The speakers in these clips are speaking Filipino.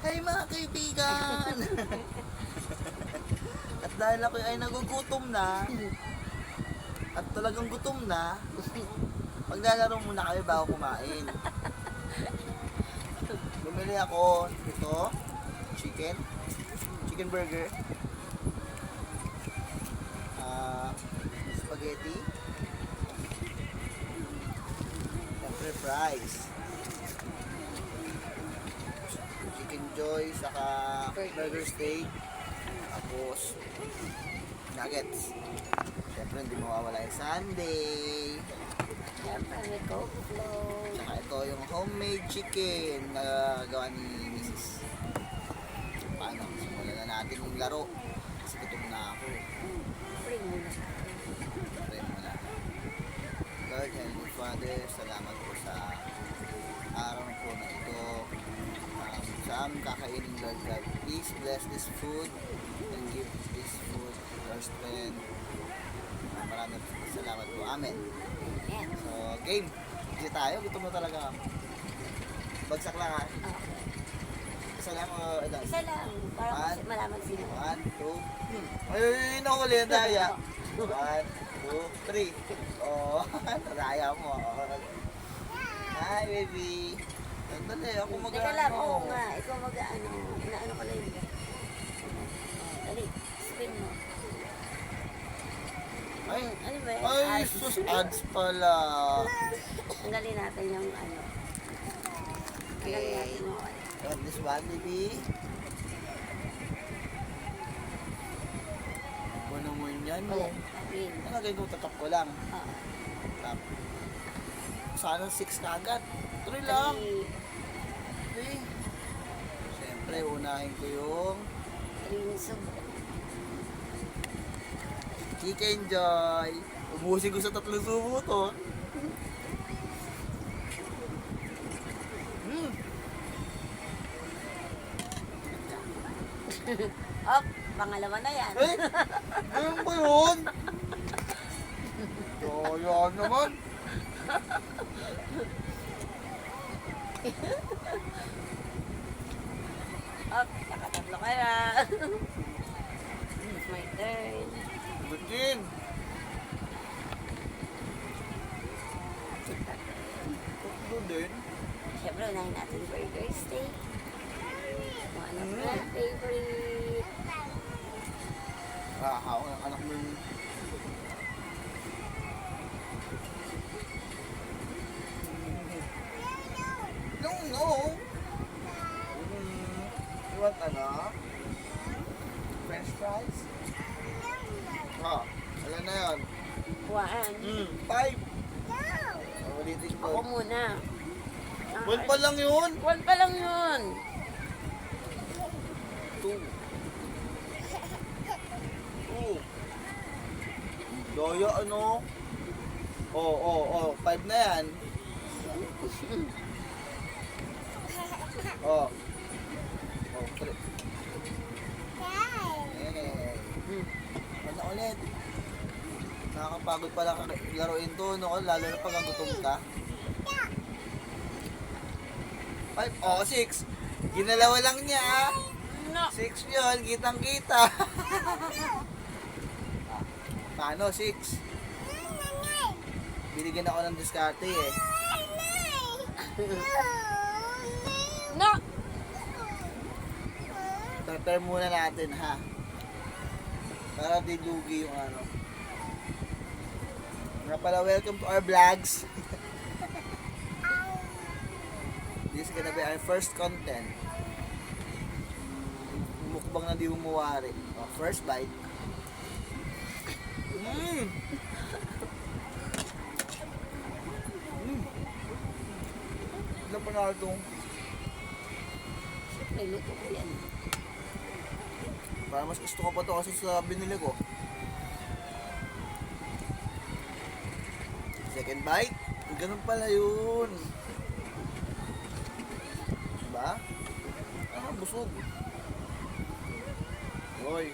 Hey mga kaibigan! At dahil ako ay nagugutom na, at talagang gutom na, maglalaro muna kayo bago kumain. Bumili ako ito, chicken burger, spaghetti, siyempre fries, chicken joy, saka burger steak, tapos nuggets. Siyempre hindi mawawala yung sundae. Siyempre, may Coke Flow. Saka ito yung homemade chicken na gawa ni Mrs. Paano? Simulan na natin yung laro. Kasi gutom na ako. Pray muna sa akin. Pray muna. Lord Heavenly Father, salamat po sa araw po na ito. Sa aming kakainin, Lord God, please bless this food and give this food to our strength. Maraming salamat po. Amen. Ayan. So, game. Hindi tayo. Gutom na talaga. Bagsak lang ha. Okay. Isa lang o ito. Isa lang. Para kasi malaman sino. 1, 2. Ay, nakuli ang daya. 1, 2, 3. Oh, daya mo. Hi, baby. Sandali, ako Teka lang, mag-ano. oo nga. Ikaw mag-ano. Inaano ka lang yun. Dali, spin mo. Ay, Ano ba yun? ay, sus, ads pala. Tanggalin natin yung ano. Tanggalin natin yung ano. Got this one, baby. Ano mo yan? Ulit. Spin. Nalagay ko, tatap ko lang. Oo. Tap. Sana 6 na agad. 3 lang. Three. 3. Siyempre, unahin ko yung Rinsog. Chicken Joy. Ubusin ko sa 3 subo to. Op, pangalawa na yan. Eh, ayun ba yun? Yan naman. Op, nakatatlo ka na. It's my turn. Butin. Tatlo din. Siyempre, unahin natin burger steak. One of my favorite. Ako ng anak mo yung... No. You want ano? French fries? Oh, alam na yun. One. 5. Ulitin Ako ko. muna. One pa lang yun. One pa lang yun. 2. Daya ano? Oh. 5 na yan. Oh. 3. Ano ulit? Nakakapagod pala laruin to, no? Lalo na pag ang gutom ka. 5. Oh, 6. Ginalawa lang niya, ah. No. 6 yun, kitang-kita. Paano, 6? Binigyan ako ng diskarte eh. No. Prepare muna natin, ha? Para di lugi yung ano. Nga pala, welcome to our vlogs. This is gonna be our first content. Mukbang na di umuwari. Oh, first bite. Ano pa na itong Siyempre, luto ko yan. para mas gusto ko pa to kasi sa binili ko. Second bite. Ganun pala yun. Diba? Busog. Hoy.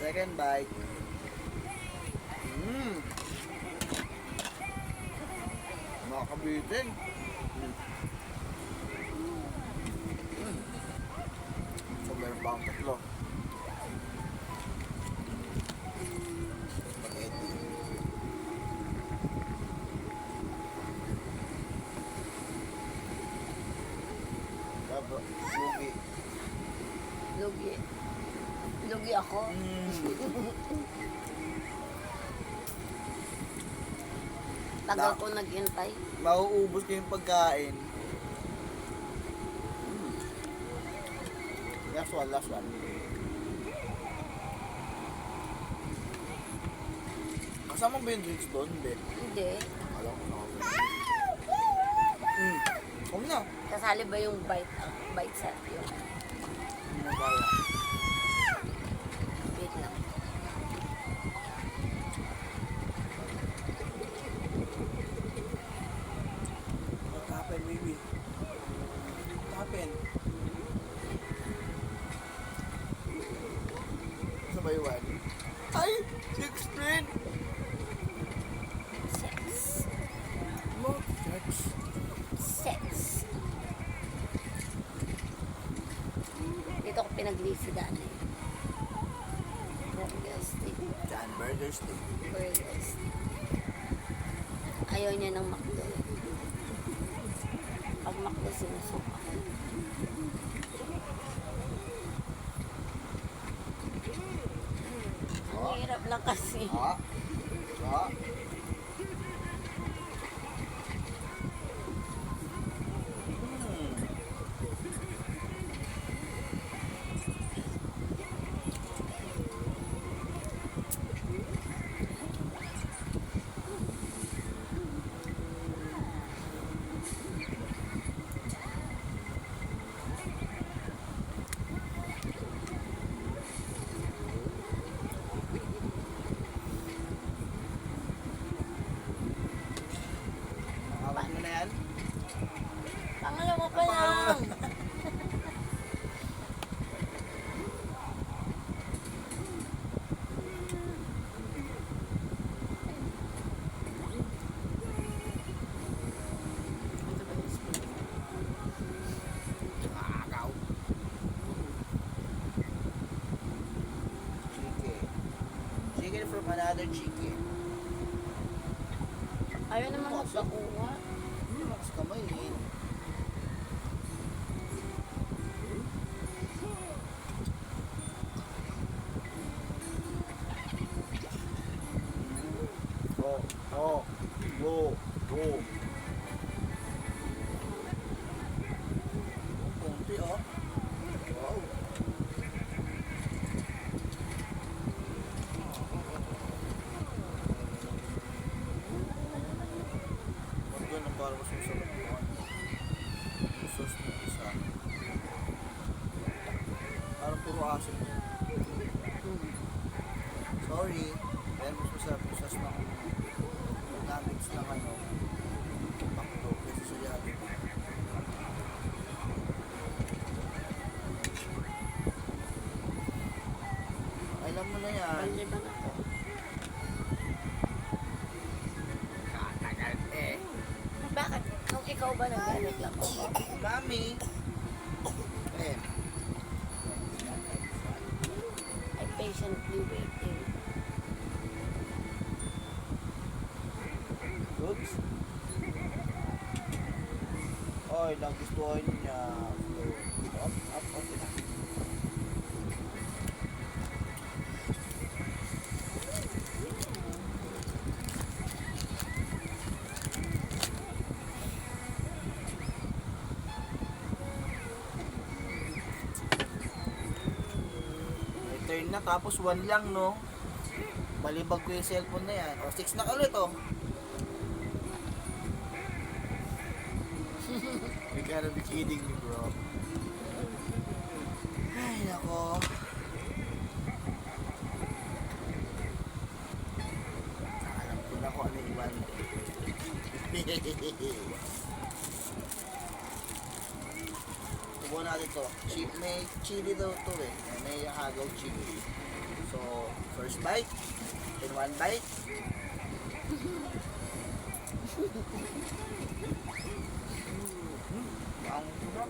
Second bite. Makakabitin. Bang tatlo. Spaghetti. Tapos, lugi. Lugi. Lugi ako. Tagal ko naghintay. Mauubos ko yung pagkain. Last one, last one. Kasama ba yung drinks doon? Hindi. Hindi. Alam ko na ako. Huwag na. Kasali ba yung bite set yung Mabala. wait lang. What happened, baby? What happened? Sabay one. Ay! 16! Sex. Mo, sex. Sex. Dito ko pinaglisidan eh. Burger stick. Jan Burger Steak. Burger stick. Ayaw niya ng McDo. Pag McDo sinusuka. Ang hirap lang kasi. Ha? Ha? Hawak mo na yan? Pangalawa pa lang. Nakakaw. Chicken. Chicken from another chicken. Ayaw naman magpakuha. Mas kamay eh. Oh, go. Kunti oh. Wow. Wag ganun para mas masarap yun. Yung sauce mo isa. Parang puro asin yun. Sorry. Pero mas masarap yung sauce ng nuggets ng ano. Paklo. Kasi sa yari. Alam mo na yan. Panliban ako. Katagal eh. Bakit? Nung ikaw ba nagreklamo ko? Mami. Eh. I patiently waiting. Oops. Oy, nagustuhan niya. Up. May turn na tapos 1 lang no. Balibag ko yung cellphone na yan. O 6 na ulit oh. You gotta be kidding me, bro. Ay, nako. Alam ko na kung ano yung iwan. Subukan natin to. May chili daw to eh. May hagaw chili. So, first bite. Then 1 bite. Ang sarap.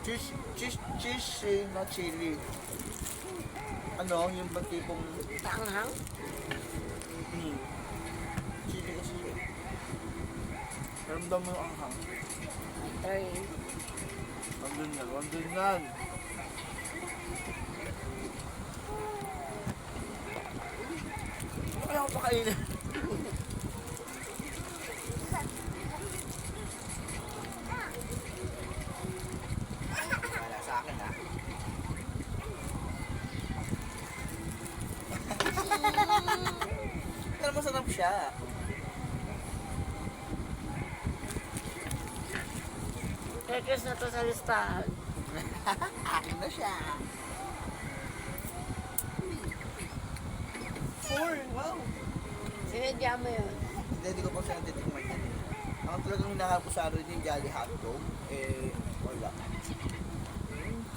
cheese, not chili. Ano, yung bang tipong Paanghang. chili kasi. Ramdam mo yung anghang. Try. Andun yan. Ayaw ko pakainin. Wala sa akin ha. Pero masarap siya. Kekes na to sa listahan. Akin na siya. 4, wow. Sinadya mo yun. Hindi ko pa siya natitikman yan. Ang talagang hinahanap ko sa akin yung Jolly Hotdog, wala.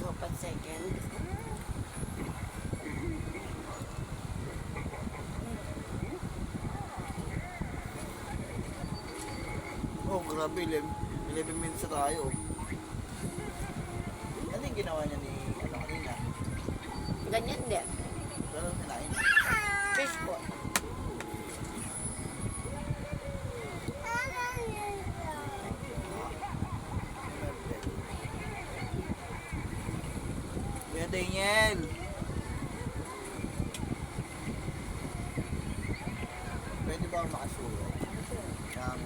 2 seconds. Oh, grabe, 11 minutes na tayo. Ano yung ginawa niya ni, kanina? Ganyan din. Pero kinain. Fish po. Kuya Daniel! Pwede ba akong makasulo? Ng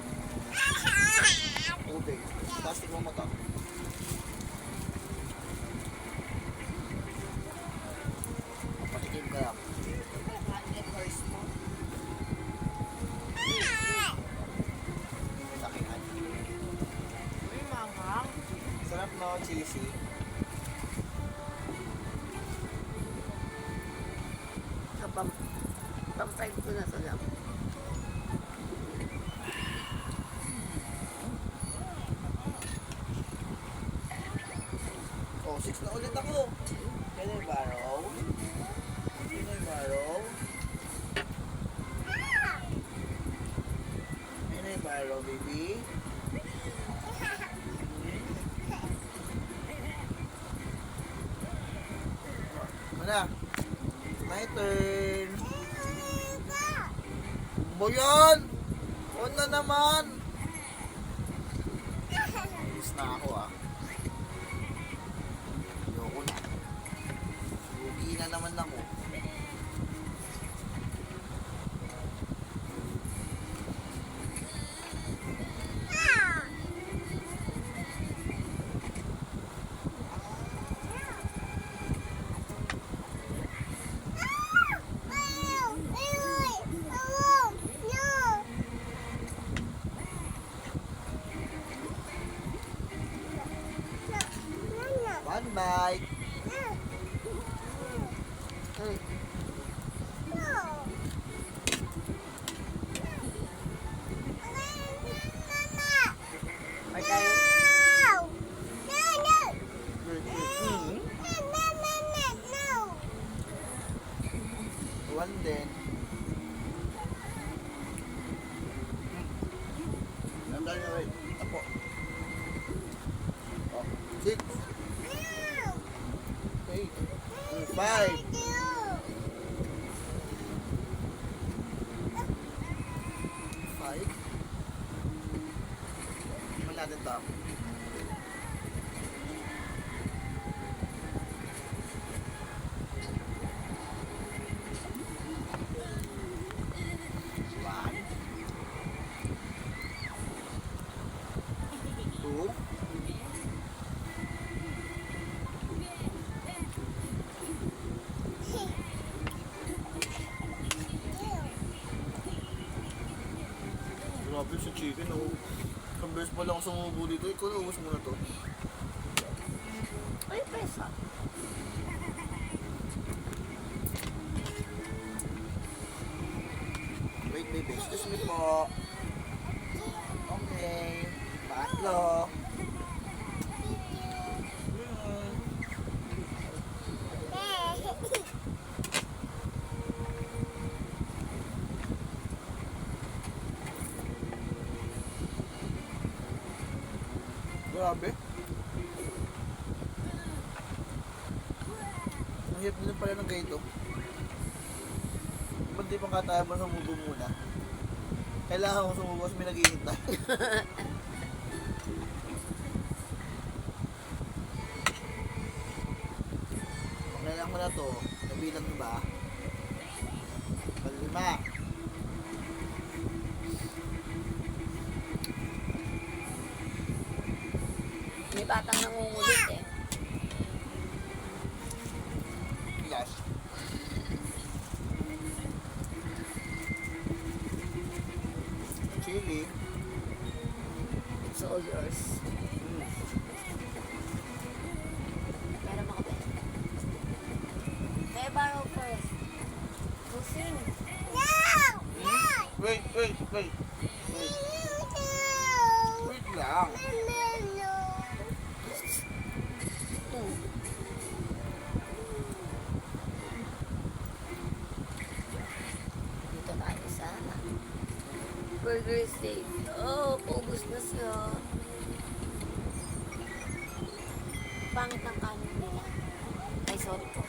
tubig. Plastic mo mata. Patikim ka lang. Sakingan. May manghang. Sarap no, cheesy. Pampay ko na to lang. Oh, 6 na ulit ako. Pinoy Barrow. Pinoy Barrow. Pinoy Barrow, baby. Mana? My turn. Boyan! On na naman! Inis na ako ah. Ayoko na. Lugi na naman ako. One bite. May kayo. One din. Nandang na rin. Apo. Oh, 6. 8. 5. 5. Iman natin ito. One. 2. Grabe sa chicken, oh. Isang beses pa lang ako sumubo dito. Ikaw na, ubus mo na to. Ay, pesa. Wait, baby. Excuse me po. Okay. Pangatlo. Grabe. hirap din pala ng ganito. Ba't di pang kataya mo sumubo muna? Kailangan ko sumubo kasi may naghihintay. Kailangan ko na to. Nabilang mo ba? 5. May batang nangungulit eh. Yes. Chili. It's all yours. Meron ako ba? May borrow first. Kusing. Wait. Wait lang. Dito tayo sa burger steak. Oh, paubos na siya. Pangit ng kanin nila. Ay, sorry po.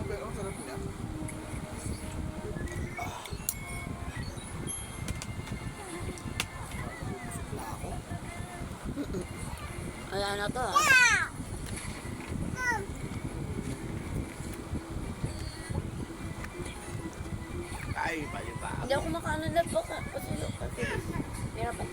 Pero ang sarap niya. Wala ako. Wala na to ha. Ay, bali pa. Hindi ako makaano na po ka. Pasulok kasi. Hirapan.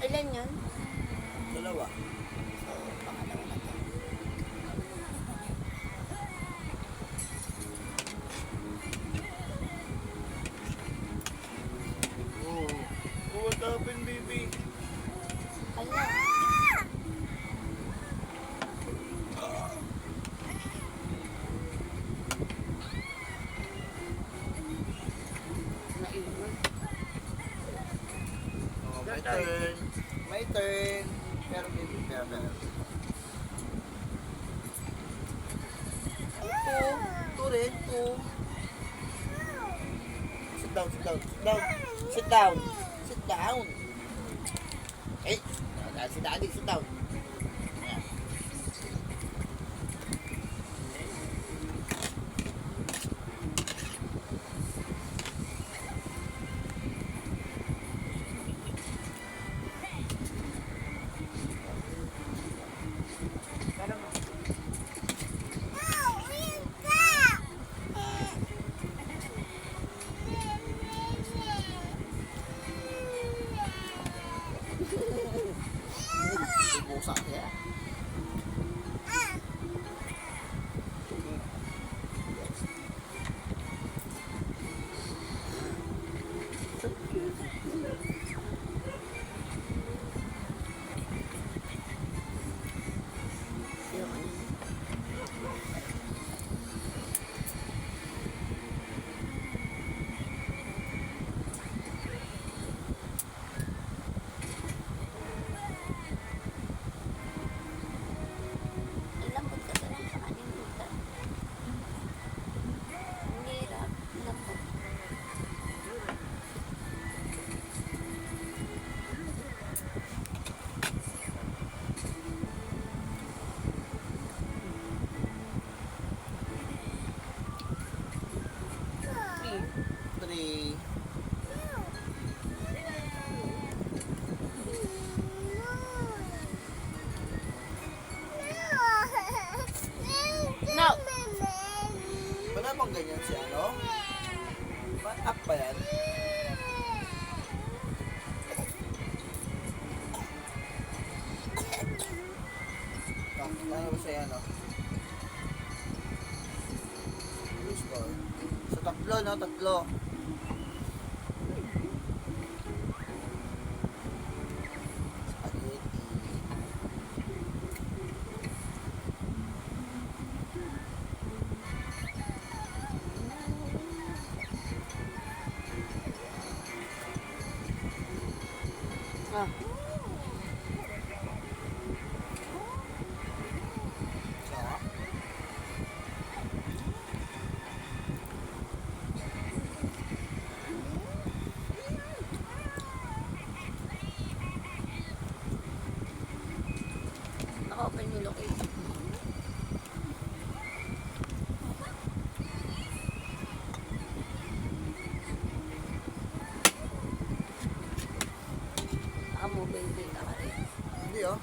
Ilan yun? 2. So, pangalawa na to. Oh, what happened, baby? Ala. Naiwan. Oh, my turn. My turn. Pero, baby, pero. Two rin, 2. Sit down. Sit down. Hey, si daddy, sit down. Ayan. Busak ya. Yung ano. Ang lambot kasi lang sa kanin dito. Ang hirap. Lambot. Three. No! Wala bang ganyan si ano? Up pa yan? Ano ba siya ano? Gusto. So, tatlo, no? Tatlo. Spaghetti. Ah. baby ka ka rin. Hindi oh.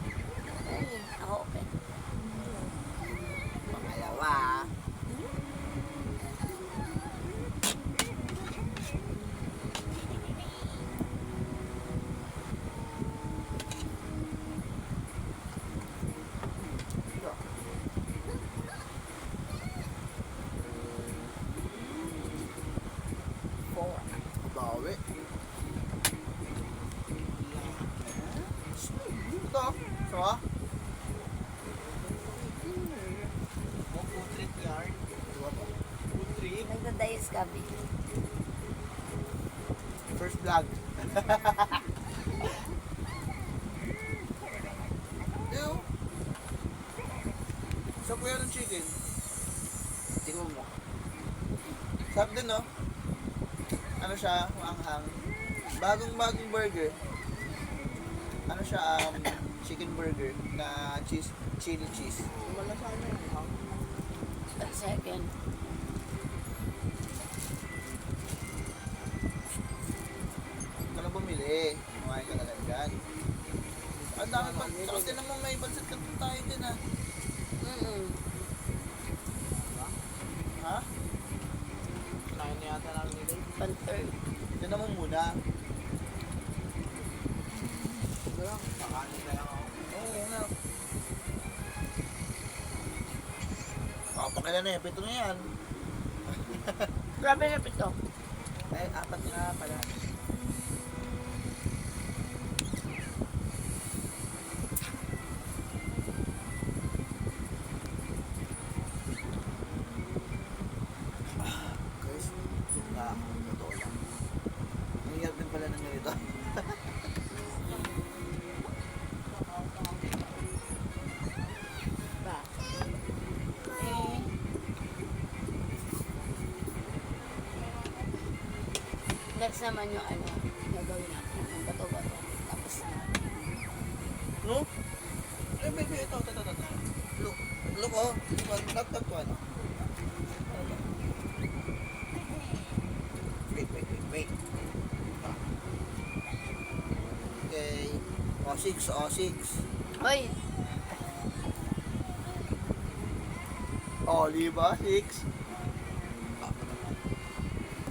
Ay, ako okay. Pangalawa. Four. Bawi. Ito. Sawa? Food yard. Food trip. Nagdadayos kami. First vlog. Ew. Sarap kaya ng chicken. Tingnan mo. Sarap din, no? Ano siya, maanghang. Bagong burger. Ano siya, chicken burger na chili cheese. Wala sa ano yung A second. ka na bumili. Kumain ka na lang dyan. Ang dami pa. Saka din naman may bansit ka tayo din, ha? Ha? Kinain na yata namin nila. Pan-third. Yan naman muna. Kakanin na lang ako. Oo nga. Pakapakila na yan. Pito na yan. Grabe na pito. Ay, apat nga pala. Guys, totoo lang. Ang hirap din pala ng ganito. Ba? Next naman yung ano, gagawin natin. Yung bato-bato. Tapos na. No? Eh, baby, ito. Look. Look, oh. Not that one. Wait. Okay. O6. Hoy! Oh, di ba? 6.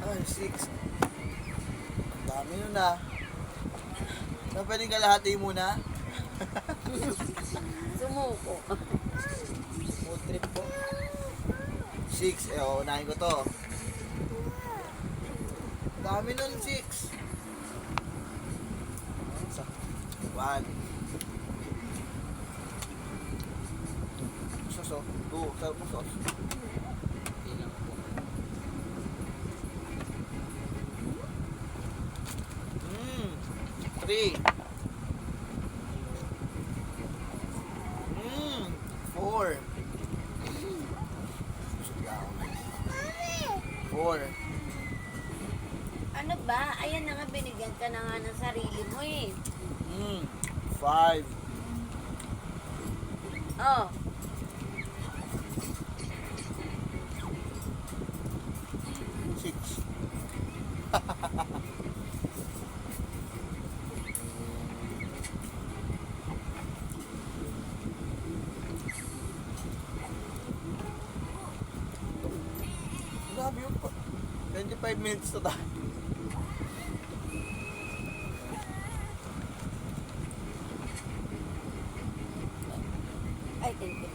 Ay, 6. Ang dami nun ah. So, pwedeng kalahati muna. Sumuko. Food trip po. 6. Eh, unahin ko to. Ang dami nun, 6. 1. Sauce, 2. Sarap mo sauce. 3. 4. 4. Ano ba? Ayan na nga, binigyan ka na nga ng sarili mo eh. 5. Oh. 6. Grabe yun po. 25 minutes na tayo. Ay, thank you.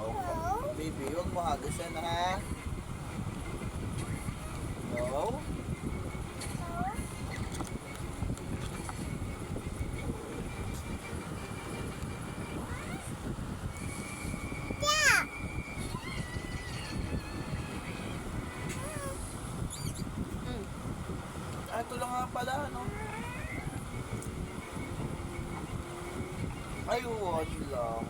Oh, baby, huwag mo hagas yan ha. No. Ito lang nga pala, no? Ay, watch lang.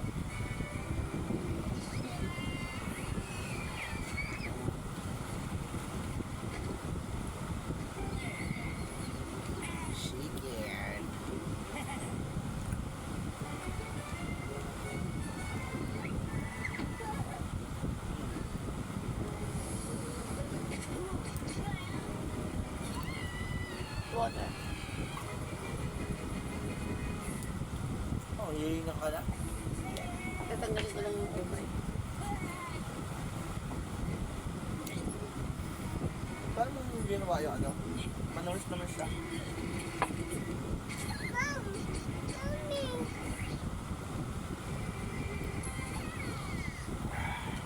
Chicken. ka na? Tatanggalin ko lang yung over. Paano mo ginawa yung ano? Manolis naman siya.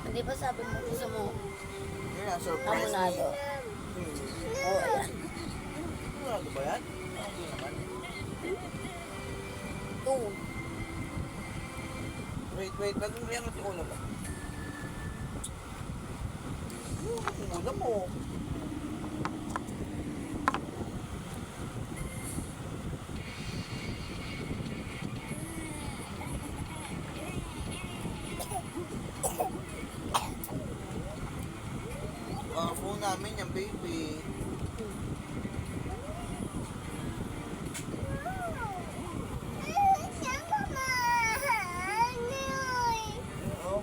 Hindi ba sabi mo gusto mo Kaya surprise me. hamonado? Oo, ayan. Ano ba yan? Hindi naman. 2. Wait. Nagugriyan ko yung ulam mo. Yung ulam mo. Phone namin yan, baby. Oo.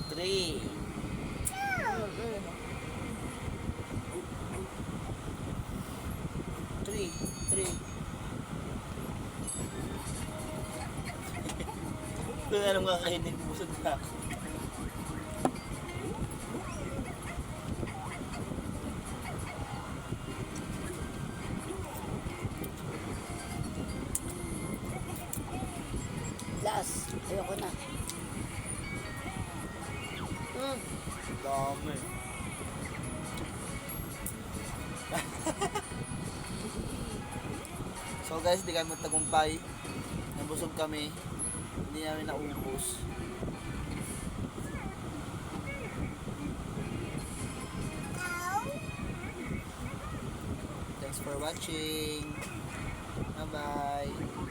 Three. Three. Kung anong kakainin, busog na ako. Last. Ayoko na. Dami. So guys, di kami magtagumpay. Nabusog kami. Hindi namin naubos. Thanks for watching. Bye-bye.